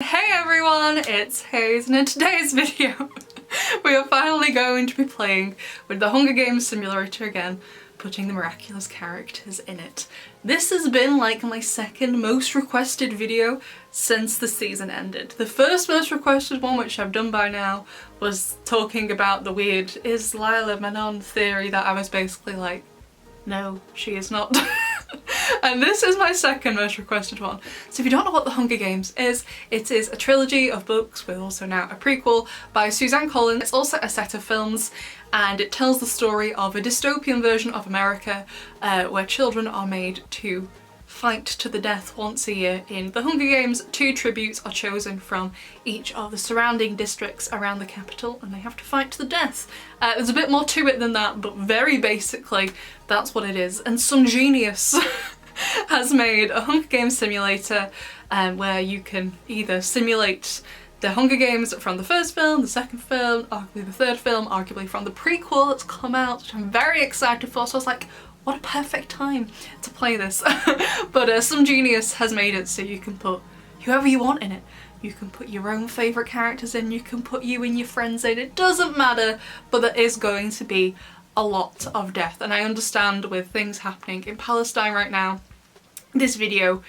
Hey everyone, it's Hayes, and in today's video we are finally going to be playing with the Hunger Games simulator again, putting the Miraculous characters in it. This has been like my second most requested video since the season ended. The first most requested one, which I've done by now, was talking about the weird "is Lila Manon" theory that I was basically like, no, she is not. And this is my second most requested one. So if you don't know what the Hunger Games is, it is a trilogy of books with also now a prequel by Suzanne Collins. It's also a set of films, and it tells the story of a dystopian version of America where children are made to fight to the death once a year. In the Hunger Games, 2 tributes are chosen from each of the surrounding districts around the capital, and they have to fight to the death. There's a bit more to it than that, but very basically that's what it is. And some genius has made a Hunger Games simulator where you can either simulate the Hunger Games from the first film, the second film, arguably the third film, arguably from the prequel that's come out, which I'm very excited for. So I was like, what a perfect time to play this. But some genius has made it so you can put whoever you want in it. You can put your own favourite characters in, you can put you and your friends in, it doesn't matter, but there is going to be a lot of death. And I understand with things happening in Palestine right now, this video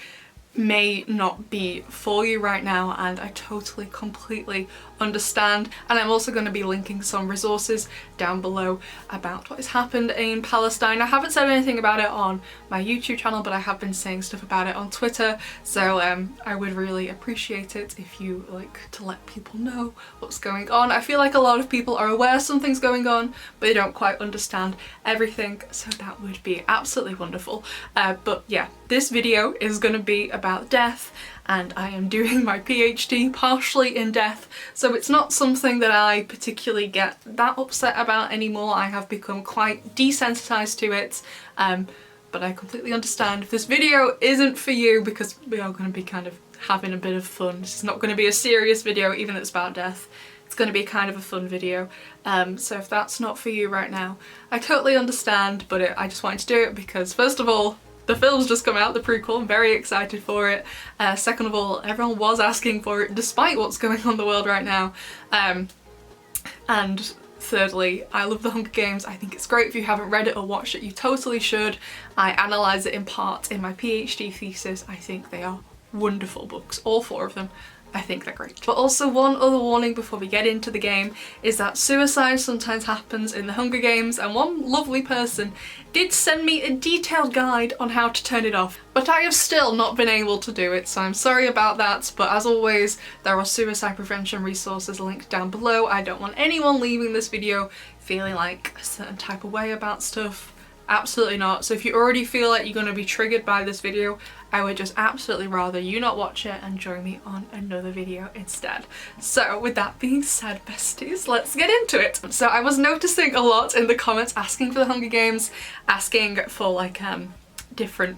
may not be for you right now, and I totally, completely understand. And I'm also going to be linking some resources down below about what has happened in Palestine. I haven't said anything about it on my YouTube channel, but I have been saying stuff about it on Twitter, so I would really appreciate it if you like to let people know what's going on. I feel like a lot of people are aware something's going on, but they don't quite understand everything, so that would be absolutely wonderful. But yeah, this video is going to be about death, and I am doing my PhD partially in death, so it's not something that I particularly get that upset about anymore. I have become quite desensitized to it, but I completely understand if this video isn't for you, because we are going to be kind of having a bit of fun. This is not going to be a serious video, even though it's about death. It's going to be kind of a fun video, so if that's not for you right now, I totally understand, but I just wanted to do it because, first of all, the film's just come out, the prequel, I'm very excited for it. Second of all, everyone was asking for it despite what's going on in the world right now. And thirdly, I love the Hunger Games. I think it's great. If you haven't read it or watched it, you totally should. I analyse it in part in my PhD thesis. I think they are wonderful books, all 4 of them. I think they're great. But also, one other warning before we get into the game is that suicide sometimes happens in the Hunger Games, and one lovely person did send me a detailed guide on how to turn it off, but I have still not been able to do it, so I'm sorry about that. But as always, there are suicide prevention resources linked down below. I don't want anyone leaving this video feeling like a certain type of way about stuff. Absolutely not. So if you already feel like you're going to be triggered by this video, I would just absolutely rather you not watch it and join me on another video instead. So with that being said, besties, let's get into it. So I was noticing a lot in the comments asking for the Hunger Games, asking for like different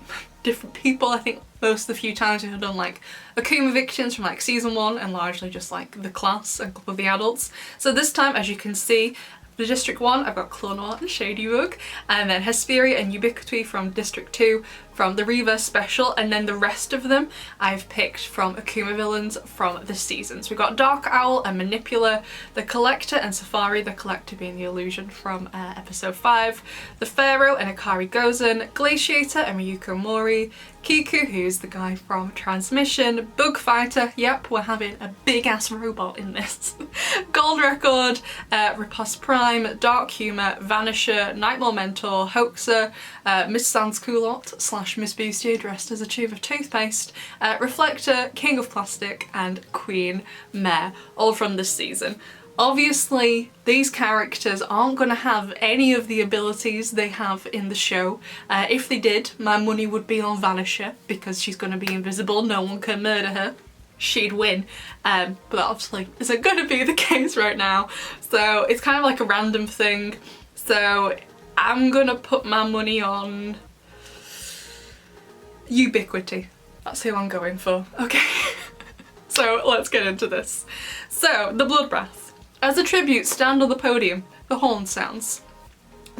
people. I think most of the few times we've done like Akuma victims from like season 1, and largely just like the class and a couple of the adults. So this time, as you can see, for District 1, I've got Claw Noir and Ladybug, and then Hesperia and Ubiquity from District 2 from the Reverse Special, and then the rest of them I've picked from Akuma villains from this season. So we've got Dark Owl and Manipula, the Collector and Safari, the Collector being the illusion from episode 5, the Pharaoh and Akari Gozen, Glaciator and Ryuko Mori, Kiku, who's the guy from Transmission, Bug Fighter, yep, we're having a big ass robot in this, Gold Record, Riposte Prime, Dark Humor, Vanisher, Nightmare Mentor, Hoaxer, Miss Sans Culotte / Miss Bustier dressed as a tube of toothpaste, Reflector, King of Plastic, and Queen Mare, all from this season. Obviously, these characters aren't going to have any of the abilities they have in the show. If they did, my money would be on Vanisher, because she's going to be invisible, no one can murder her. She'd win, but that obviously isn't going to be the case right now. So it's kind of like a random thing. So I'm going to put my money on Ubiquity. That's who I'm going for. Okay, so let's get into this. So, the Blood Breath. As a tribute, stand on the podium. The horn sounds.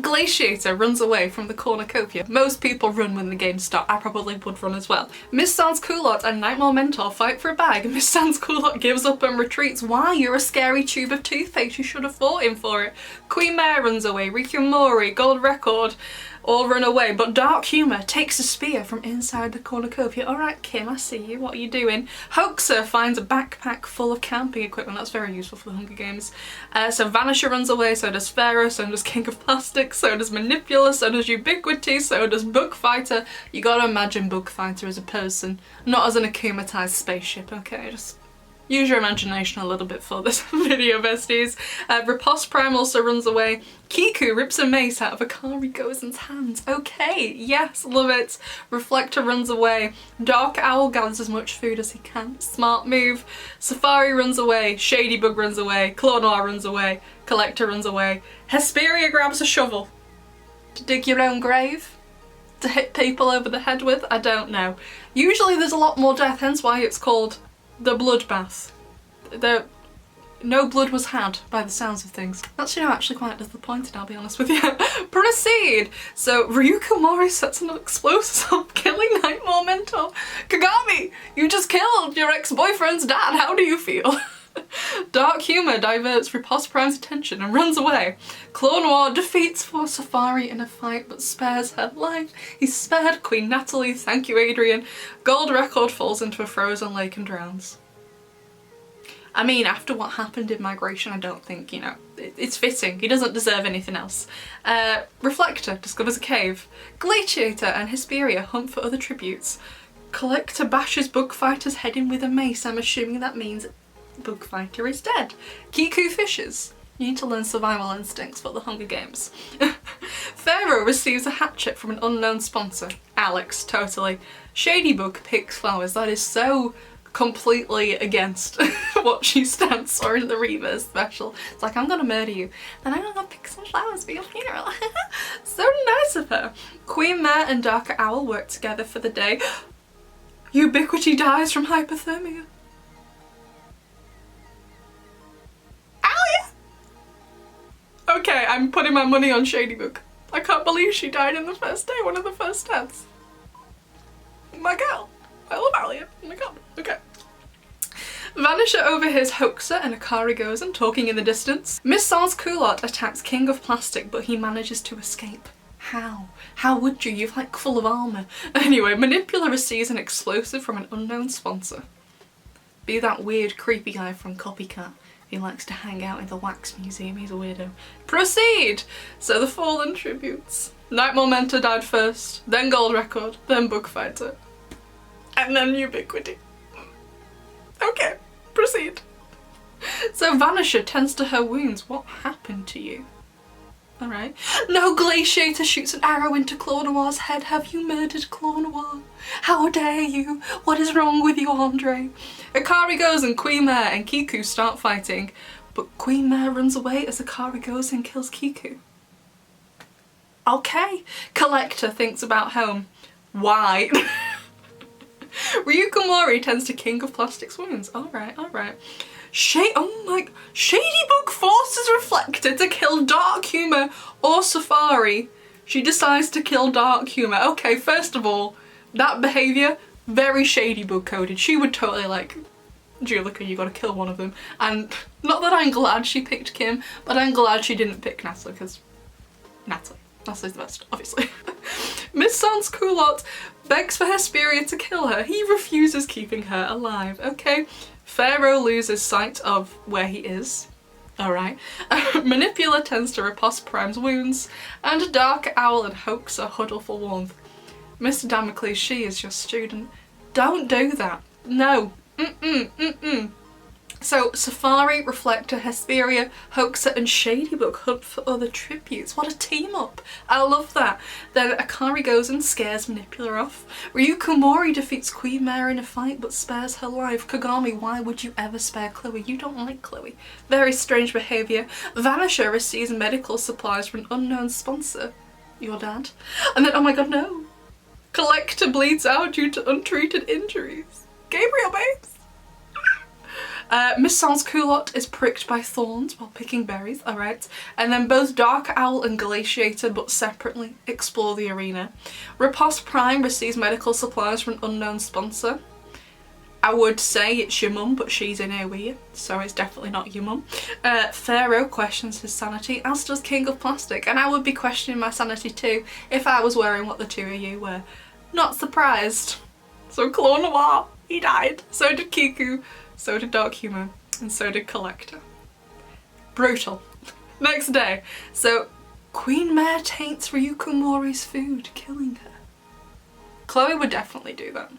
Glaciator runs away from the cornucopia. Most people run when the games start. I probably would run as well. Miss Sans Culotte and Nightmare Mentor fight for a bag. Miss Sans Culotte gives up and retreats. Why? You're a scary tube of toothpaste. You should have fought him for it. Queen Mare runs away. Riku Mori, Gold Record, all run away. But Dark Humor takes a spear from inside the cornucopia. Alright, Kim, I see you. What are you doing? Hoaxer finds a backpack full of camping equipment. That's very useful for the Hunger Games. So Vanisher runs away, so does Pharaoh, so does King of Plastic, so does Manipula, so does Ubiquity, so does Bugfighter. You gotta imagine Bugfighter as a person, not as an akumatized spaceship, okay? Just use your imagination a little bit for this video, besties. Riposte Prime also runs away. Kiku rips a mace out of Akari Gozen's hands. Okay, yes, love it. Reflector runs away. Dark Owl gathers as much food as he can. Smart move. Safari runs away. Shadybug runs away. Claw Noir runs away. Collector runs away. Hesperia grabs a shovel. To dig your own grave? To hit people over the head with? I don't know. Usually there's a lot more death, hence why it's called the bloodbath. No blood was had by the sounds of things. That's, you know, actually quite disappointing, I'll be honest with you. Proceed! So Ryuko Mori sets an explosive off, killing Nightmare Mentor. Kagami! You just killed your ex-boyfriend's dad, how do you feel? Dark Humor diverts Riposte Prime's attention and runs away. Claw Noir defeats Force Safari in a fight but spares her life. He spared Queen Natalie, thank you Adrian. Gold Record falls into a frozen lake and drowns. I mean, after what happened in Migration, I don't think, you know, it's fitting. He doesn't deserve anything else. Reflector discovers a cave. Glaciator and Hesperia hunt for other tributes. Collector bashes Bugfighter's head in with a mace. I'm assuming that means Bugfighter is dead. Kiku fishes. You need to learn survival instincts for the Hunger Games. Pharaoh receives a hatchet from an unknown sponsor. Alex, totally. Shadybug picks flowers. That is so completely against what she stands for in the Reavers special. It's like, I'm gonna murder you, then I'm gonna pick some flowers for your funeral. So nice of her. Queen Mare and Darker Owl work together for the day. Ubiquity dies from hypothermia. Ow, yeah! Okay, I'm putting my money on Shadybug. I can't believe she died in the first day, one of the first deaths. My girl. I love Alia. Oh my god. Okay. Vanisher overhears Hoaxer and Akari Gozen talking in the distance. Miss Sans Culotte attacks King of Plastic, but he manages to escape. How? How would you? You're like full of armour. Anyway, Manipula receives an explosive from an unknown sponsor. Be that weird creepy guy from Copycat. He likes to hang out in the wax museum. He's a weirdo. Proceed! So the fallen tributes. Nightmare Mentor died first, then Gold Record, then Bugfighter. And then Ubiquity. Okay, proceed. So Vanisher tends to her wounds. What happened to you? Alright. No, Glaciator shoots an arrow into Claw Noir's head. Have you murdered Claw Noir? How dare you? What is wrong with you, Andre? Akari goes and Queen Mare and Kiku start fighting. But Queen Mare runs away as Akari goes and kills Kiku. Okay. Collector thinks about home. Why? Ryuko Mori tends to King of Plastic's wounds. Alright, alright. Shadybug forces Reflector to kill Dark Humor or Safari. She decides to kill Dark Humor. Okay, first of all, that behaviour, very Shadybug coded. She would totally like, Julika, you gotta kill one of them. And not that I'm glad she picked Kim, but I'm glad she didn't pick Natalie, because Natalie's the best, obviously. Miss Sans Culotte begs for Hesperia to kill her. He refuses, keeping her alive. Okay. Pharaoh loses sight of where he is. Alright. Manipula tends to riposte Prime's wounds. And Dark Owl and Hoaxer huddle for warmth. Mr. Damocles, she is your student. Don't do that. No. So Safari, Reflector, Hesperia, Hoaxer and Shadybug hunt for other tributes. What a team up. I love that. Then Akari goes and scares Manipula off. Ryuko Mori defeats Queen Mare in a fight but spares her life. Kagami, why would you ever spare Chloe? You don't like Chloe. Very strange behaviour. Vanisher receives medical supplies from an unknown sponsor. Your dad? And then, oh my god, no. Collector bleeds out due to untreated injuries. Gabriel, babes. Miss Sans-Culotte is pricked by thorns while picking berries, alright. And then both Dark Owl and Glaciator, but separately, explore the arena. Riposte Prime receives medical supplies from an unknown sponsor. I would say it's your mum, but she's in here with you, so it's definitely not your mum. Pharaoh questions his sanity, as does King of Plastic, and I would be questioning my sanity too if I was wearing what the two of you wear. Not surprised. So Claw Noir, he died. So did Kiku, so did Dark Humor, and so did Collector. Brutal. Next day. So Queen Mare taints Ryuko Mori's food, killing her. Chloe would definitely do that.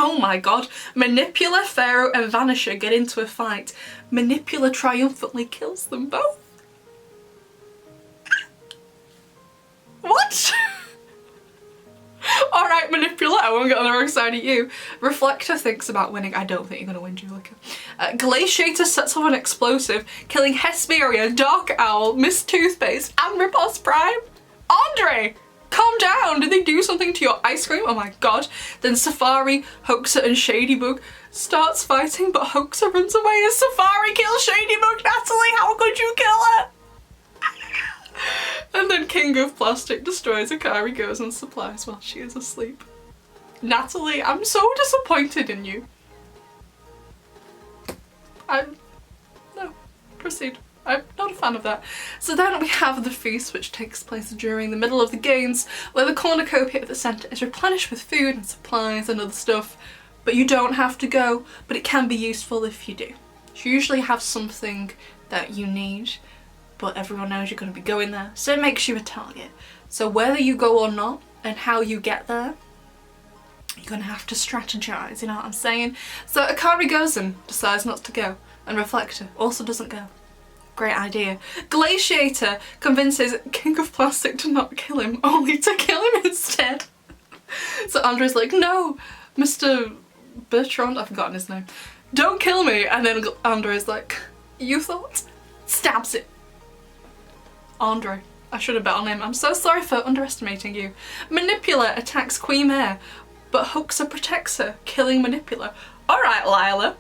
Oh my god, Manipula, Pharaoh and Vanisher get into a fight. Manipula triumphantly kills them both. What? Alright Manipula, I won't get on the wrong side of you. Reflector thinks about winning. I don't think you're gonna win, Julika. Glaciator sets off an explosive, killing Hesperia, Dark Owl, Miss Toothpaste and Riposte Prime. Andre! Calm down! Did they do something to your ice cream? Oh my god. Then Safari, Hoaxer and Shadybug starts fighting, but Hoaxer runs away as Safari kills Shadybug. Natalie, how could you kill her? And then King of Plastic destroys Akari Gozen's supplies while she is asleep. Natalie, I'm so disappointed in you. No, proceed. I'm not a fan of that. So then we have the feast, which takes place during the middle of the games, where the cornucopia at the centre is replenished with food and supplies and other stuff, but you don't have to go, but it can be useful if you do. You usually have something that you need, but everyone knows you're going to be going there, so it makes you a target. So whether you go or not, and how you get there, you're going to have to strategize, you know what I'm saying? So Akari Gozen decides not to go, and Reflector also doesn't go. Great idea. Glaciator convinces King of Plastic to not kill him, only to kill him instead. So Andre's like, no, Mr. Bertrand, I've forgotten his name, don't kill me. And then Andre's like, you thought? Stabs it. Andre, I should have bet on him. I'm so sorry for underestimating you. Manipula attacks Queen Mare, but Hoaxer protects her, killing Manipula. Alright, Lila.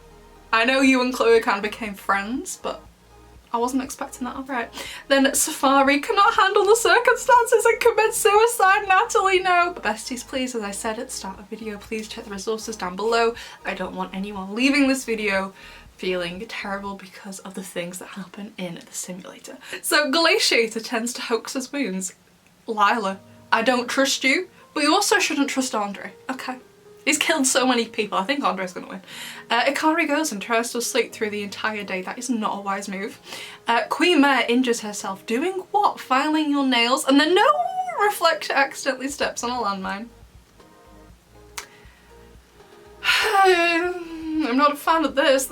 I know you and Chloe kind of became friends, but I wasn't expecting that, alright. Then Safari cannot handle the circumstances and commits suicide. Natalie, no. But besties, please, as I said at the start of the video, please check the resources down below. I don't want anyone leaving this video feeling terrible because of the things that happen in the simulator. So Glaciator tends to Hoaxer's wounds. Lila, I don't trust you, but you also shouldn't trust Andre, okay? He's killed so many people. I think Andre's gonna win. Akari goes and tries to sleep through the entire day. That is not a wise move. Queen Mare injures herself. Doing what? Filing your nails? And then no! Reflector accidentally steps on a landmine. I'm not a fan of this.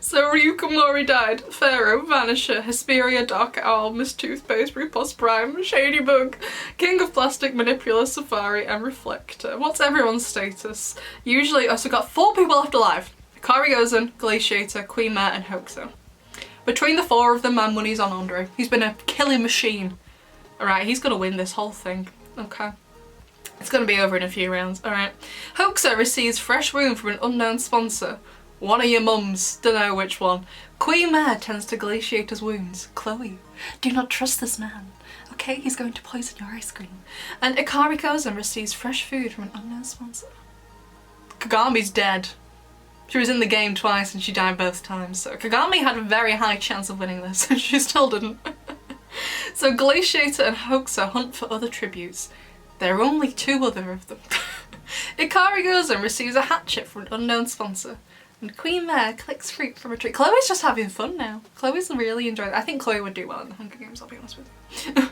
So Ryuko Mori died. Pharaoh, Vanisher, Hesperia, Dark Owl, Miss Toothpaste, Riposte Prime, Shadybug, King of Plastic, Manipula, Safari and Reflector. What's everyone's status? Usually, so we've got 4 people left alive. Akari Gozen, Glaciator, Queen Mare and Hoaxer. Between the 4 of them, my money's on Andre. He's been a killing machine. Alright, he's gonna win this whole thing. Okay. It's gonna be over in a few rounds. Alright. Hoaxer receives fresh wound from an unknown sponsor. One of your mums, don't know which one. Queen Mare tends to Glaciator's wounds. Chloe, do not trust this man. Okay, he's going to poison your ice cream. And Akari Gozen receives fresh food from an unknown sponsor. Kagami's dead. She was in the game twice and she died both times, so Kagami had a very high chance of winning this and she still didn't. So Glaciator and Hoaxer hunt for other tributes. There are only 2 other of them. Akari Gozen receives a hatchet from an unknown sponsor. And Queen Mare collects fruit from a tree. Chloe's just having fun now. Chloe's really enjoying it. I think Chloe would do well in the Hunger Games, I'll be honest with you.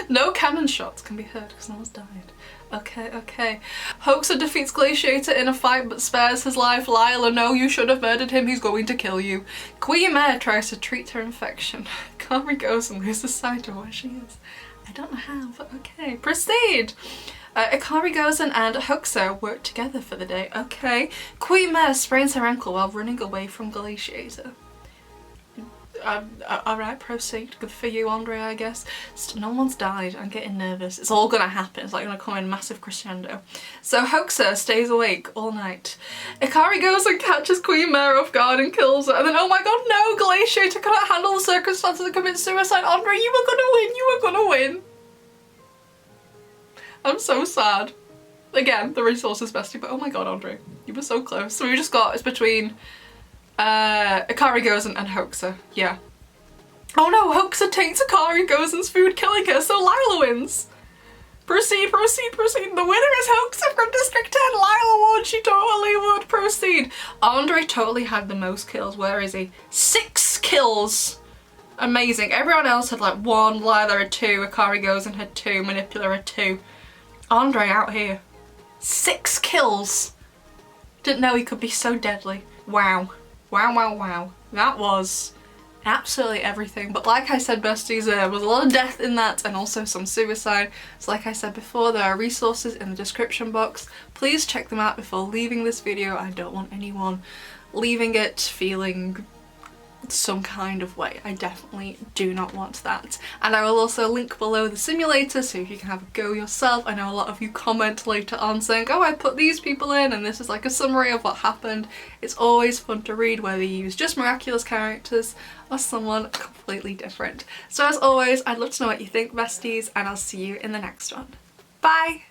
No cannon shots can be heard because no one's died. Okay, okay. Hoaxer defeats Glaciator in a fight but spares his life. Lila, no, you should have murdered him. He's going to kill you. Queen Mare tries to treat her infection. Akari goes and loses sight of where she is. I don't know how, but okay. Proceed! Akari Gozen and Hoaxer work together for the day. Okay. Queen Mare sprains her ankle while running away from Glaciator. Alright, proceed. Good for you, Andre, I guess. No one's died. I'm getting nervous. It's all gonna happen. It's like gonna come in massive crescendo. So Hoaxer stays awake all night. Ikari goes and catches Queen Mare off guard and kills her. And then, oh my god, no! Glaciator cannot handle the circumstances and commits suicide. Andre, you were gonna win! You were gonna win! I'm so sad. Again, the Resources bestie, but oh my god, Andre. You were so close. So we just got, it's between Ikari Gozen and Hoaxer. Yeah. Oh no, Hoaxer takes Ikari Gozen's food, killing her, so Lila wins. Proceed, proceed, proceed. The winner is Hoaxer from District 10. Lila won, she totally would. Proceed. Andre totally had the most kills. Where is he? 6 kills. Amazing. Everyone else had like 1, Lila had 2, Ikari Gozen had 2, Manipula had 2. Andre out here. 6 kills. Didn't know he could be so deadly. Wow. Wow, wow, wow. That was absolutely everything. But like I said, besties, there was a lot of death in that and also some suicide. So like I said before, there are resources in the description box. Please check them out before leaving this video. I don't want anyone leaving it feeling some kind of way. I definitely do not want that. And I will also link below the simulator so you can have a go yourself. I know a lot of you comment later on saying, oh, I put these people in and this is like a summary of what happened. It's always fun to read whether you use just Miraculous characters or someone completely different. So as always, I'd love to know what you think, besties, and I'll see you in the next one. Bye!